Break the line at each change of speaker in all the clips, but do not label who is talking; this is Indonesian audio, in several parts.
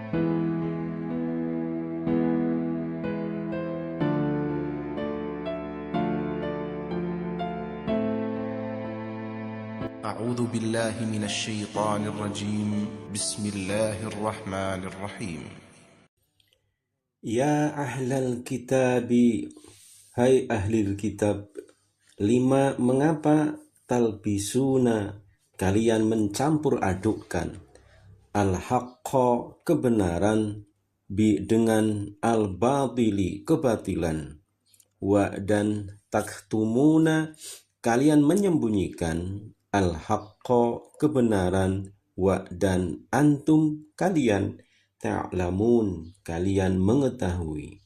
أعوذ بالله من الشيطان الرجيم بسم الله الرحمن الرحيم
Ya ahlal kitabi, hai ahli kitab, lima mengapa talbisuna kalian mencampur adukkan al-haqqa kebenaran bi dengan al-batili kebatilan wa dan taktumuna kalian menyembunyikan al-haqqa kebenaran wa dan antum kalian ta'lamun kalian mengetahui.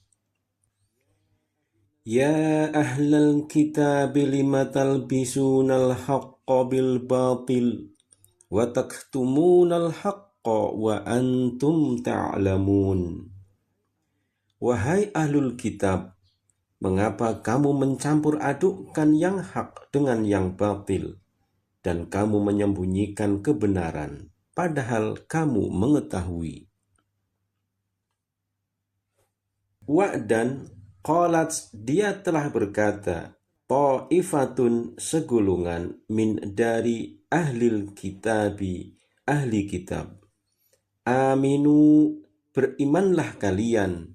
Ya ahlal kitab lima talbisunal haqqa bil batil wa taktumunal haqqa wa antum ta'lamun. Wahai ahlul kitab, mengapa kamu mencampur adukkan yang hak dengan yang batil dan kamu menyembunyikan kebenaran padahal kamu mengetahui. Wa'dan qalat dia telah berkata, ta'ifatun segulungan min dari ahlil kitabi ahli kitab. Aminu berimanlah kalian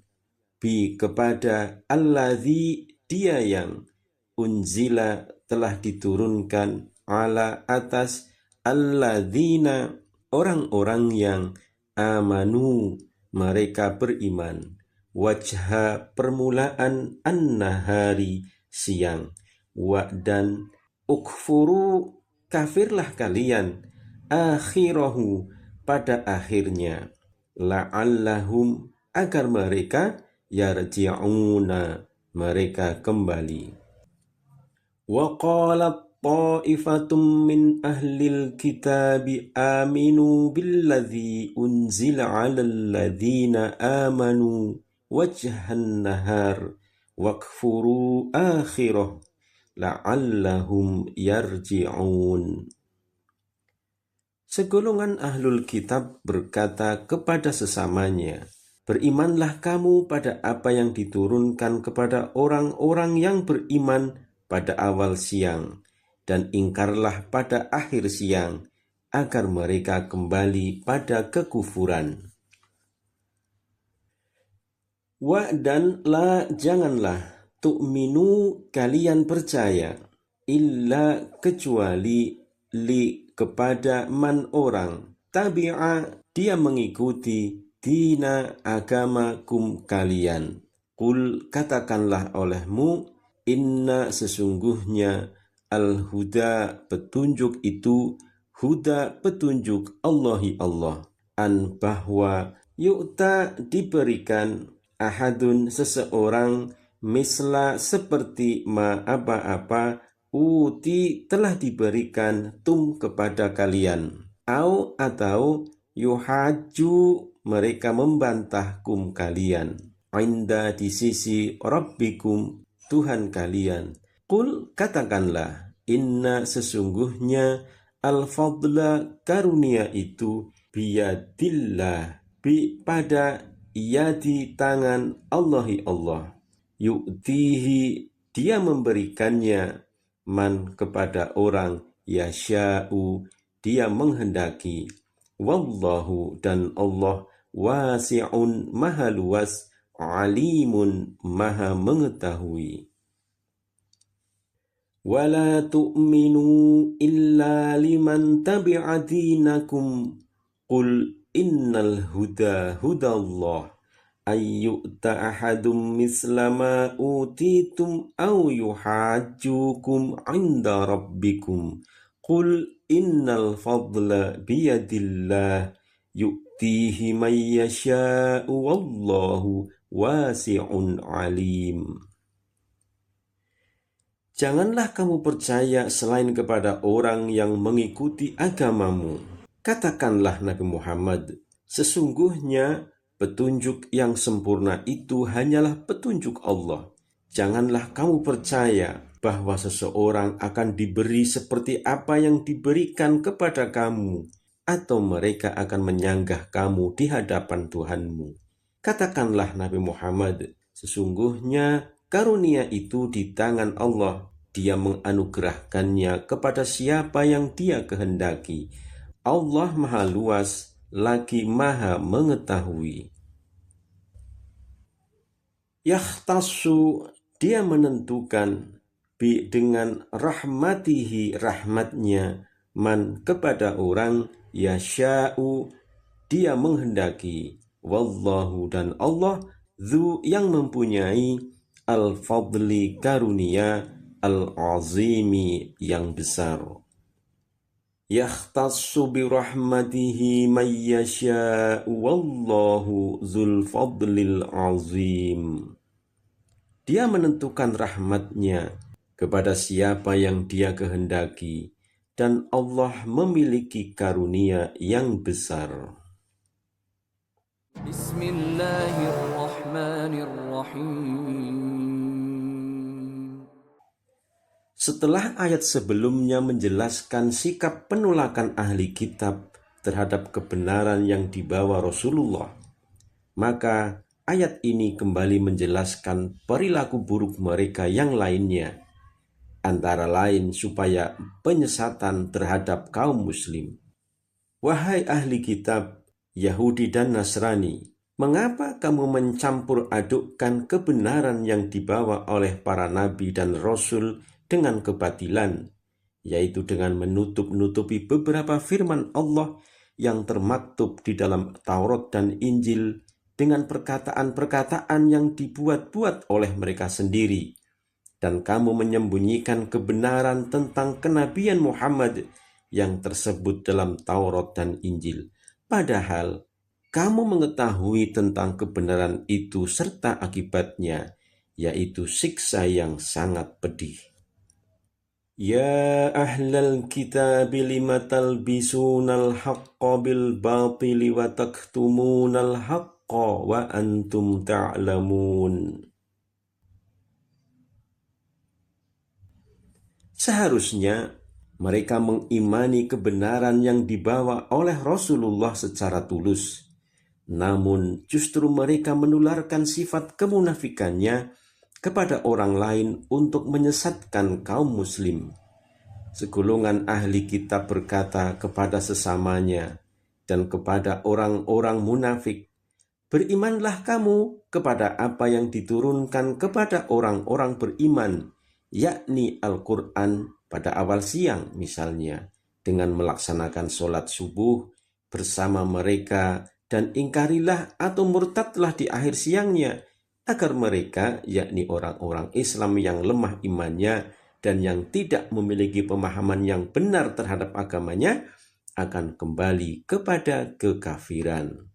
bi kepada alladzi dia yang unzila telah diturunkan ala atas alladzina orang-orang yang amanu mereka beriman. Wajha permulaan an-nahari siang wa dan ukfuru kafirlah kalian akhirahu pada akhirnya la'allahum agar mereka yarji'una mereka kembali. Wa qalat ta'ifatum min ahlil kitabi aminu billadzi unzila 'alal ladzina amanu wajhan nahar wakfuru akhirah la'allahum yarji'un. Segolongan ahlul kitab berkata kepada sesamanya, berimanlah kamu pada apa yang diturunkan kepada orang-orang yang beriman pada awal siang dan ingkarlah pada akhir siang agar mereka kembali pada kekufuran. Wa dan la janganlah tu'minu kalian percaya illa kecuali li kepada man orang tabi'a dia mengikuti dina agamakum kalian. Qul katakanlah olehmu inna sesungguhnya al-huda petunjuk itu huda petunjuk Allahi Allah an bahwa yu'ta diberikan ahadun seseorang misla seperti ma apa-apa uti telah diberikan tum kepada kalian atau yuhaju mereka membantah kum kalian inda di sisi rabbikum Tuhan kalian. Qul katakanlah inna sesungguhnya al-fadla karunia itu biyadillah bi pada yadi tangan Allahi Allah. Yu'tihi dia memberikannya man kepada orang yasya'u dia menghendaki. Wallahu dan Allah wasi'un maha luas alimun maha mengetahui. Wala tu'minu illa liman tabi'a dinakum qul innal huda hudallah ayyu'ta ahadum mislama utitum aw yuhajjukum 'inda rabbikum qul innal fadla biyadillah yu'tihi man yasha'u wallahu wasi'un alim. Janganlah kamu percaya selain kepada orang yang mengikuti agamamu. Katakanlah Nabi Muhammad, sesungguhnya petunjuk yang sempurna itu hanyalah petunjuk Allah. Janganlah kamu percaya bahwa seseorang akan diberi seperti apa yang diberikan kepada kamu. atau mereka akan menyanggah kamu di hadapan Tuhanmu. Katakanlah Nabi Muhammad, sesungguhnya karunia itu di tangan Allah. Dia menganugerahkannya kepada siapa yang Dia kehendaki. Allah Maha Luas lagi Maha Mengetahui. Yakhtassu, Dia menentukan dengan rahmatihi, rahmatnya, man, kepada orang, yasha'u, Dia menghendaki, wallahu, dan Allah, dzu, yang mempunyai, al-fadli, karunia, al-azimi, yang besar. Yakhtassu bi rahmatihi man yasha'u, wallahu dzul fadlil azim. Dia menentukan rahmatnya kepada siapa yang Dia kehendaki, dan Allah memiliki karunia yang besar. Bismillahirrahmanirrahim. Setelah ayat sebelumnya menjelaskan sikap penolakan ahli kitab terhadap kebenaran yang dibawa Rasulullah, maka ayat ini kembali menjelaskan perilaku buruk mereka yang lainnya, antara lain supaya penyesatan terhadap kaum muslim. Wahai ahli kitab, Yahudi dan Nasrani, mengapa kamu mencampur adukkan kebenaran yang dibawa oleh para nabi dan rasul dengan kebatilan, yaitu dengan menutup-nutupi beberapa firman Allah yang termaktub di dalam Taurat dan Injil dengan perkataan-perkataan yang dibuat-buat oleh mereka sendiri, dan kamu menyembunyikan kebenaran tentang kenabian Muhammad yang tersebut dalam Taurat dan Injil, padahal kamu mengetahui tentang kebenaran itu serta akibatnya, yaitu siksa yang sangat pedih. Ya ahlal kitab lima talbisunal haqqa bil batili wa taktumunal haqqa wa antum ta'lamun. Seharusnya mereka mengimani kebenaran yang dibawa oleh Rasulullah secara tulus. Namun justru mereka menularkan sifat kemunafikannya kepada orang lain untuk menyesatkan kaum muslim. Segolongan ahli kitab berkata kepada sesamanya dan kepada orang-orang munafik, berimanlah kamu kepada apa yang diturunkan kepada orang-orang beriman, yakni Al-Quran pada awal siang misalnya, dengan melaksanakan sholat subuh bersama mereka, dan ingkarilah atau murtadlah di akhir siangnya, agar mereka, yakni orang-orang Islam yang lemah imannya dan yang tidak memiliki pemahaman yang benar terhadap agamanya, akan kembali kepada kekafiran.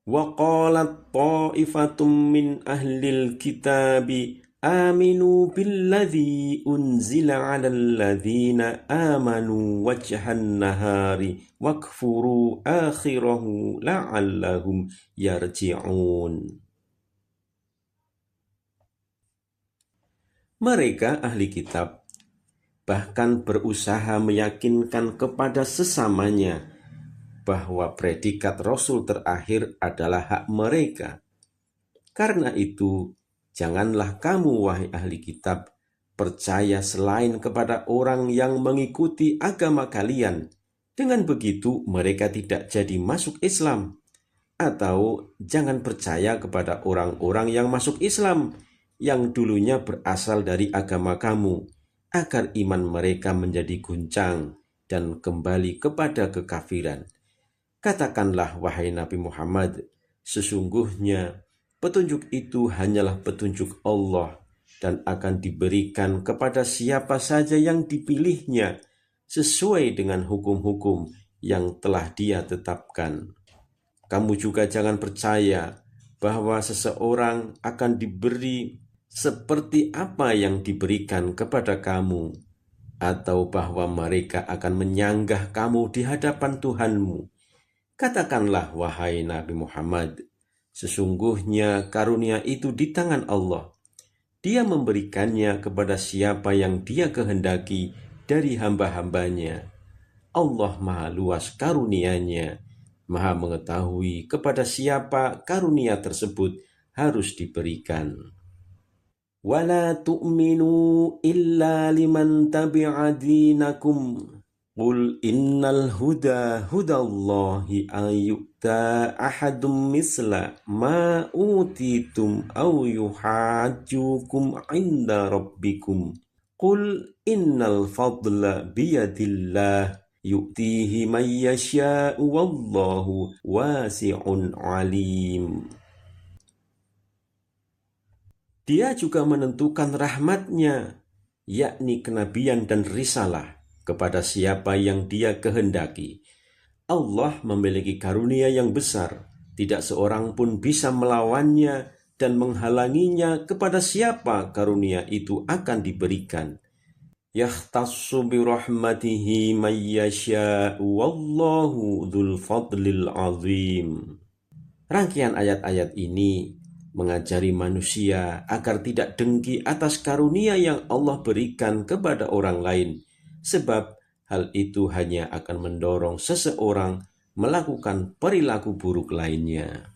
Wa qalat ta'ifatum min ahlil kitabi aminu billadzi unzila 'alal ladzina amanu wajhan nahari wakfuru akhirahu la'allahum yarji'un. Mereka ahli kitab bahkan berusaha meyakinkan kepada sesamanya bahwa predikat Rasul terakhir adalah hak mereka. Karena itu, janganlah kamu, wahai ahli kitab, percaya selain kepada orang yang mengikuti agama kalian. Dengan begitu, mereka tidak jadi masuk Islam. Atau jangan percaya kepada orang-orang yang masuk Islam, yang dulunya berasal dari agama kamu, agar iman mereka menjadi guncang dan kembali kepada kekafiran. Katakanlah, wahai Nabi Muhammad, sesungguhnya petunjuk itu hanyalah petunjuk Allah dan akan diberikan kepada siapa saja yang dipilihnya sesuai dengan hukum-hukum yang telah Dia tetapkan. Kamu juga jangan percaya bahwa seseorang akan diberi seperti apa yang diberikan kepada kamu, atau bahwa mereka akan menyanggah kamu di hadapan Tuhanmu. Katakanlah, wahai Nabi Muhammad, sesungguhnya karunia itu di tangan Allah. Dia memberikannya kepada siapa yang Dia kehendaki dari hamba-hambanya. Allah maha luas karunia-Nya, maha mengetahui kepada siapa karunia tersebut harus diberikan. Wala tu'minu illa liman tabi'a dinakum. Qul innal huda hudallahi an yu'ta ahadum misla ma utitum aw yuhajjukum inda rabbikum. Qul innal fadla biyadillah yu'tihi man yasha'u wallahu wasi'un alim. Dia juga menentukan rahmat-Nya, yakni kenabian dan risalah, kepada siapa yang Dia kehendaki. Allah memiliki karunia yang besar, tidak seorang pun bisa melawannya dan menghalanginya kepada siapa karunia itu akan diberikan. Yahtassu bi rahmatihi may yasha'u wallahu dzul fadlil azim. Rangkaian ayat-ayat ini mengajari manusia agar tidak dengki atas karunia yang Allah berikan kepada orang lain, sebab hal itu hanya akan mendorong seseorang melakukan perilaku buruk lainnya.